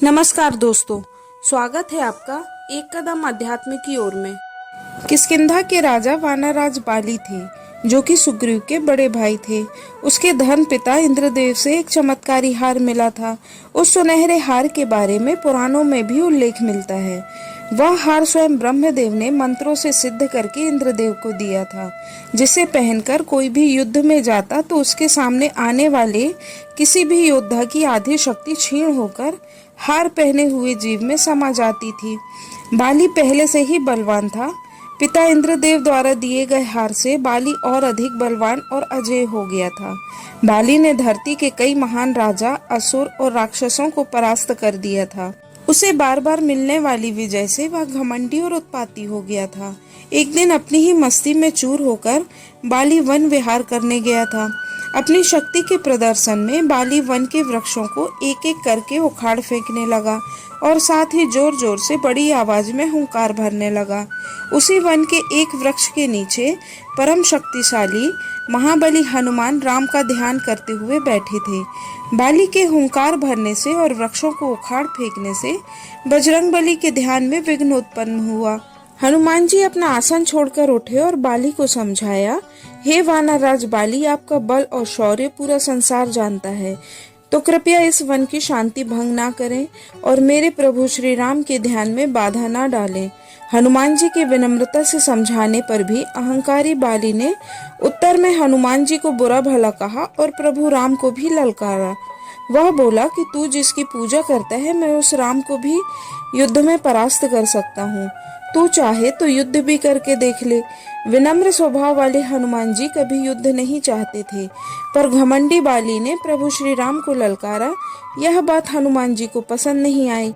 नमस्कार दोस्तों, स्वागत है आपका एक कदम अध्यात्म की ओर में। किष्किंधा के राजा वानरराज बाली थे, जो कि सुग्रीव के बड़े भाई थे। उसके धर्म पिता इंद्रदेव से एक चमत्कारी हार मिला था। उस सुनहरे हार के बारे में पुराणों में भी उल्लेख मिलता है। वह हार स्वयं ब्रह्मदेव ने मंत्रों से सिद्ध करके इंद्रदेव को दिया था, जिसे पहनकर कोई भी युद्ध में जाता तो उसके सामने आने वाले किसी भी योद्धा की आधी शक्ति क्षीण होकर हार पहने हुए जीव में समा जाती थी। बाली पहले से ही बलवान था। पिता इंद्रदेव द्वारा दिए गए हार से बाली और अधिक बलवान और अजेय हो गया था। बाली ने धरती के कई महान राजा, असुर और राक्षसों को परास्त कर दिया था। उसे बार बार मिलने वाली विजय से वह घमंडी और उत्पाती हो गया था। एक दिन अपनी ही मस्ती में चूर होकर बाली वन विहार करने गया था। अपनी शक्ति के प्रदर्शन में बाली वन के वृक्षों को एक एक करके उखाड़ फेंकने लगा और साथ ही जोर जोर से बड़ी आवाज में हुंकार भरने लगा। उसी वन के एक वृक्ष के नीचे परम शक्तिशाली महाबली हनुमान राम का ध्यान करते हुए बैठे थे। बाली के हुंकार भरने से और वृक्षों को उखाड़ फेंकने से बजरंगबली के ध्यान में विघ्न उत्पन्न हुआ। हनुमान जी अपना आसन छोड़कर उठे और बाली को समझाया, हे वानरराज बाली, आपका बल और शौर्य पूरा संसार जानता है, तो कृपया इस वन की शांति भंग ना करें और मेरे प्रभु श्री राम के ध्यान में बाधा ना डालें। हनुमान जी के विनम्रता से समझाने पर भी अहंकारी बाली ने उत्तर में हनुमान जी को बुरा भला कहा और प्रभु राम को भी ललकारा। वह बोला कि तू जिसकी पूजा करता है, मैं उस राम को भी युद्ध में परास्त कर सकता हूँ। तू चाहे तो युद्ध भी करके देख ले। विनम्र स्वभाव वाले हनुमान जी कभी युद्ध नहीं चाहते थे, पर घमंडी बाली ने प्रभु श्री राम को ललकारा। यह बात हनुमान जी को पसंद नहीं आई,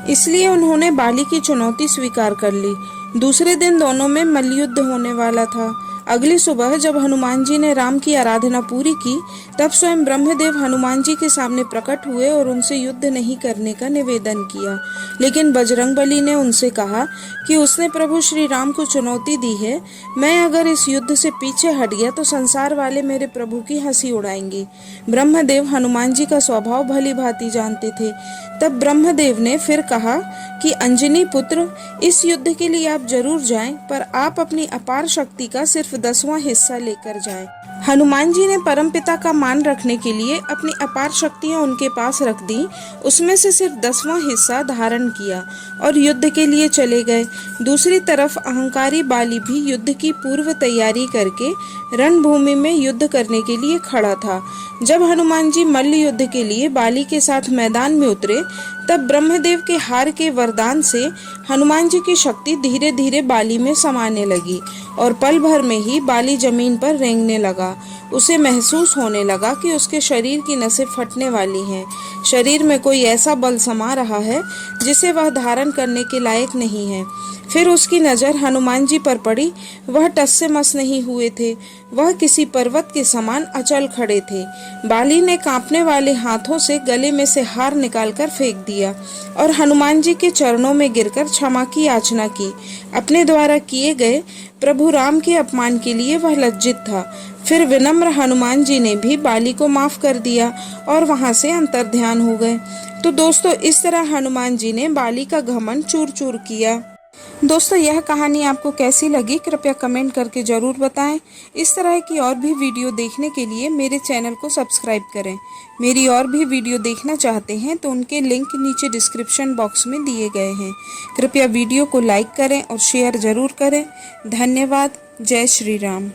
इसलिए उन्होंने बाली की चुनौती स्वीकार कर ली। दूसरे दिन दोनों में मल्लयुद्ध होने वाला था। अगली सुबह जब हनुमान जी ने राम की आराधना पूरी की, तब स्वयं ब्रह्मदेव हनुमान जी के सामने प्रकट हुए और उनसे युद्ध नहीं करने का निवेदन किया। लेकिन बजरंगबली ने उनसे कहा कि उसने प्रभु श्री राम को चुनौती दी है। मैं अगर इस युद्ध से पीछे हट गया तो संसार वाले मेरे प्रभु की हंसी उड़ाएंगे। ब्रह्मदेव हनुमान जी का स्वभाव भली भांति जानते थे। तब ब्रह्मदेव ने फिर कहा कि अंजनी पुत्र, इस युद्ध के लिए आप जरूर जाएं, पर आप अपनी अपार शक्ति का सिर्फ 10वां हिस्सा लेकर जाएं। हनुमान जी ने परमपिता का मान रखने के लिए अपनी अपार शक्तियां उनके पास रख दी। उसमें से सिर्फ 10वां हिस्सा धारण किया और युद्ध के लिए चले गए। दूसरी तरफ अहंकारी बाली भी युद्ध की पूर्व तैयारी करके रणभूमि में युद्ध करने के लिए खड़ा था। जब हनुमान जी मल्ल युद्ध के लिए बाली के साथ मैदान में उतरे, तब ब्रह्मदेव के हार के वरदान से हनुमान जी की शक्ति धीरे धीरे बाली में समाने लगी और पल भर में ही बाली जमीन पर रेंगने लगा। उसे महसूस होने लगा कि उसके शरीर की नसें फटने वाली हैं। शरीर में कोई ऐसा बल समा रहा है जिसे वह धारण करने के लायक नहीं है। फिर उसकी नजर हनुमान जी पर पड़ी। वह टस से मस नहीं हुए थे। वह किसी पर्वत के समान अचल खड़े थे। बाली ने कांपने वाले हाथों से गले में से हार निकालकर फेंक दिया और हनुमान जी के चरणों में गिरकर क्षमा की याचना की। अपने द्वारा किए गए प्रभु राम के अपमान के लिए वह लज्जित था। फिर विनम्र हनुमान जी ने भी बाली को माफ कर दिया और वहां से अंतर्ध्यान हो गए। तो दोस्तों, इस तरह हनुमान जी ने बाली का घमंड चूर चूर किया। दोस्तों, यह कहानी आपको कैसी लगी, कृपया कमेंट करके जरूर बताएं। इस तरह की और भी वीडियो देखने के लिए मेरे चैनल को सब्सक्राइब करें। मेरी और भी वीडियो देखना चाहते हैं तो उनके लिंक नीचे डिस्क्रिप्शन बॉक्स में दिए गए हैं। कृपया वीडियो को लाइक करें और शेयर जरूर करें। धन्यवाद। जय श्री राम।